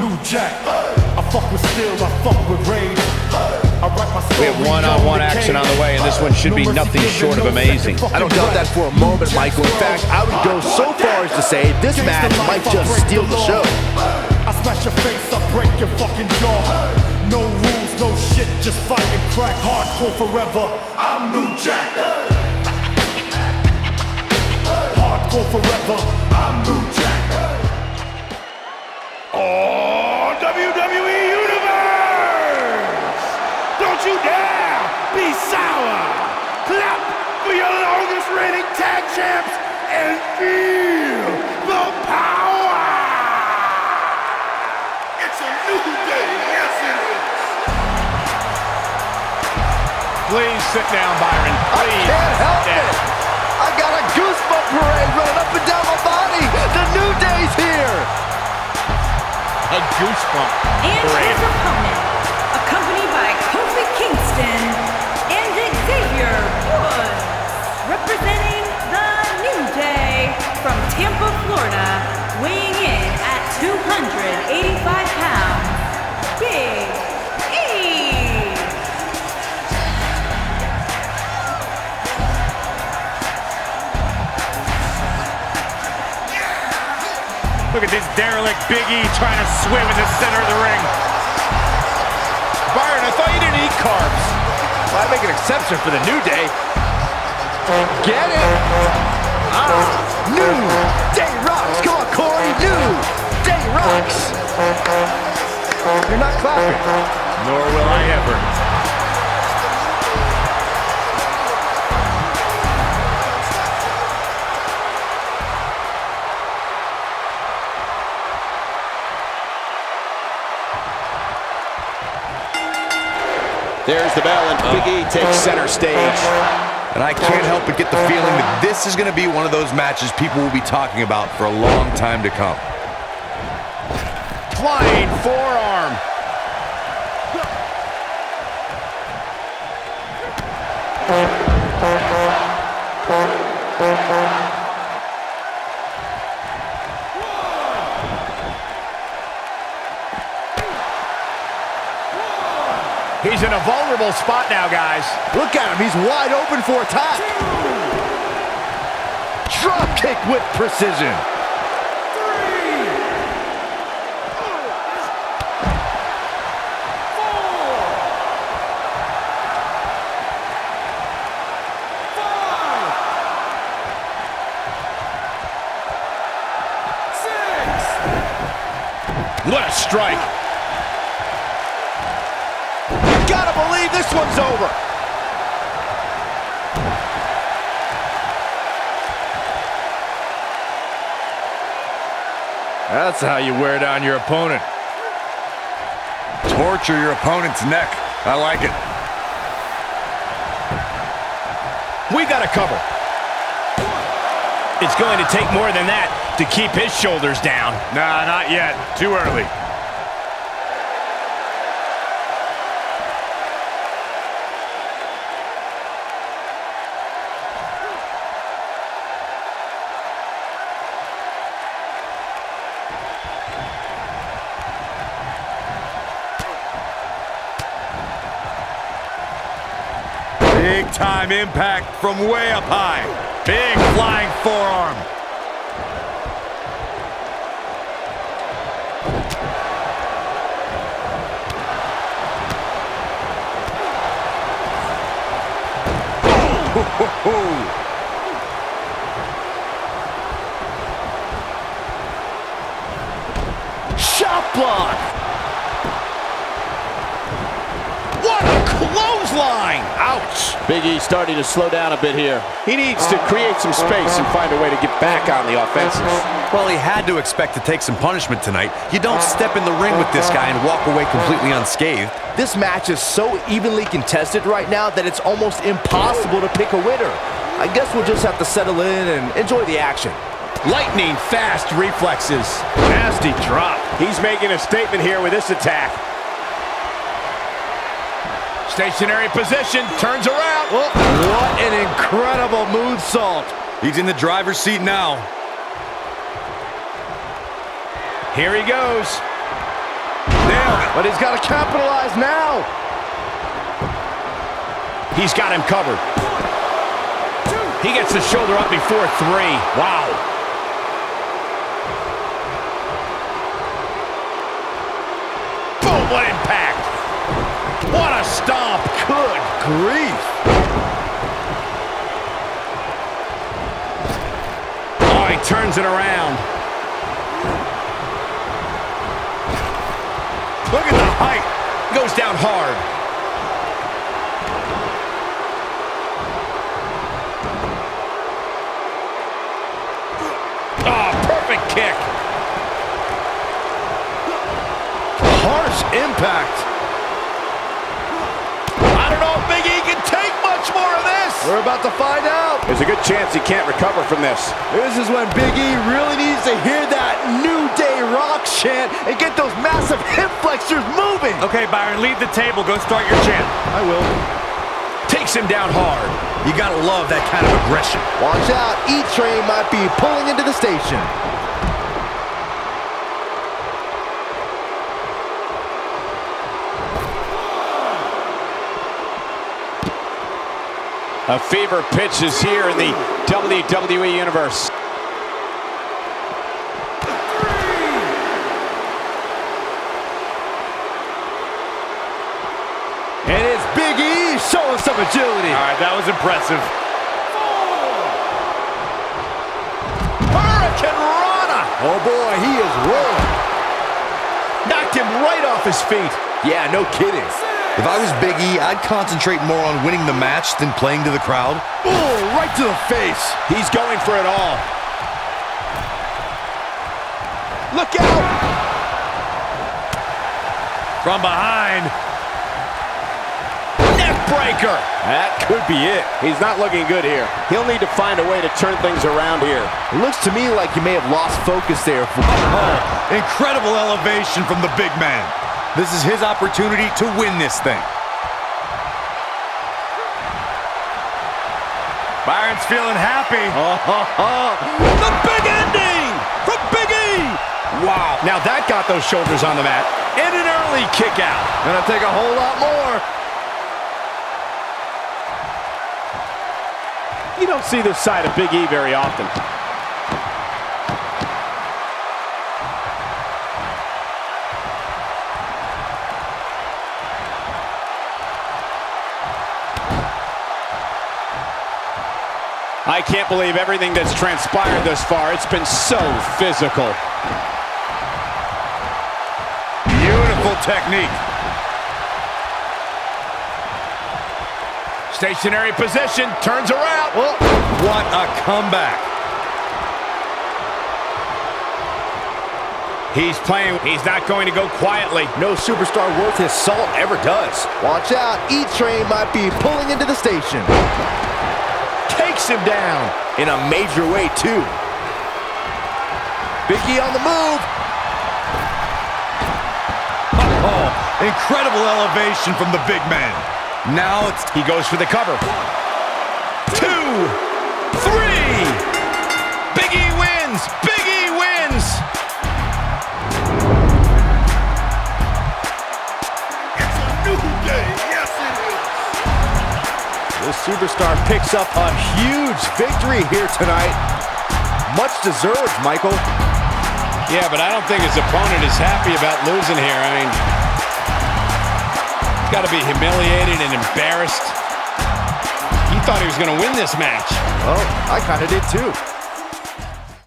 New Jack. I fuck with steel, I fuck with rage. We have one-on-one action on the way, and this one should be nothing short of amazing. I don't doubt that for a moment, Michael. In fact, I would go so far as to say this match might just steal the show. I smash your face up, break your fucking jaw. No rules, no shit, just fight and crack. Hardcore forever, I'm New Jack. Hardcore forever, I'm New Jack. Oh, WWE Universe! Don't you dare be sour! Clap for your longest reigning tag champs and feel the power! It's a new day, yes it is! Please sit down, Byron. Please. I can't help it! I got a goosebump parade running up and down my body! The new day's here! A goosebump And parade. his opponent, accompanied by Kofi Kingston and Xavier Woods, representing the New Day from Tampa, Florida, weighing in at 285 pounds, Big E. Look at this derelict Big E trying to swim in the center of the ring. Byron, I thought you didn't eat carbs. Well, I make an exception for the New Day. Get it? New Day rocks. Come on, Corey. New Day rocks. You're not clapping. Nor will I ever. There's the bell, and Big E takes center stage. And I can't help but get the feeling that this is going to be one of those matches people will be talking about for a long time to come. Flying forearm. He's in a vulnerable spot now, guys. Look at him. He's wide open for attack. Drop kick with precision. What a strike. Gotta believe this one's over. That's how you wear down your opponent. Torture your opponent's neck. I like it. We got to cover. It's going to take more than that to keep his shoulders down. Nah, not yet. Too early. Big time impact from way up high. Big flying forearm. Shot block. What a clothesline. Ouch. Big E starting to slow down a bit here. He needs to create some space and find a way to get back on the offensive. Well, he had to expect to take some punishment tonight. You don't step in the ring with this guy and walk away completely unscathed. This match is so evenly contested right now that it's almost impossible to pick a winner. I guess we'll just have to settle in and enjoy the action. Lightning fast reflexes. Nasty drop. He's making a statement here with this attack. Stationary position, turns around. Oh, what an incredible moonsault. He's in the driver's seat now. Here he goes. But he's got to capitalize now. He's got him covered. He gets the shoulder up before 3. Wow. Boom, what impact. What a stomp. Good grief. Oh, he turns it around. Look at the height. Goes down hard. Oh, perfect kick. Harsh impact. I don't know if Big E can take much more of this. We're about to find out. There's a good chance he can't recover from this. This is when Big E really needs to hear that New Day Rocks chant and get those massive hip flexors moving. Okay, Byron, leave the table. Go start your chant. I will. Takes him down hard. You gotta love that kind of aggression. Watch out, E-Train might be pulling into the station. A fever pitch is here in the WWE Universe. And it's Big E showing some agility. All right, that was impressive. Hurricane Rana. Oh boy, he is rolling. Knocked him right off his feet. Yeah, no kidding. If I was Big E, I'd concentrate more on winning the match than playing to the crowd. Oh, right to the face. He's going for it all. Look out. From behind. Neck breaker. That could be it. He's not looking good here. He'll need to find a way to turn things around here. It looks to me like you may have lost focus there. Oh, incredible elevation from the big man. This is his opportunity to win this thing. Byron's feeling happy. The big ending from Big E. Wow. Now that got those shoulders on the mat. And an early kick out. Gonna take a whole lot more. You don't see this side of Big E very often. I can't believe everything that's transpired thus far. It's been so physical. Beautiful technique. Stationary position, turns around. Oh, what a comeback. He's playing, he's not going to go quietly. No superstar worth his salt ever does. Watch out, E-Train might be pulling into the station. Takes him down. In a major way, too. Big E on the move. Oh, incredible elevation from the big man. Now he goes for the cover. 2, 3. Big E wins. Big E wins. It's a new day. Yes, it is. This superstar picks up a huge victory here tonight. Much deserved, Michael. Yeah, but I don't think his opponent is happy about losing here. I mean, he's got to be humiliated and embarrassed. He thought he was going to win this match. Oh, I kind of did too.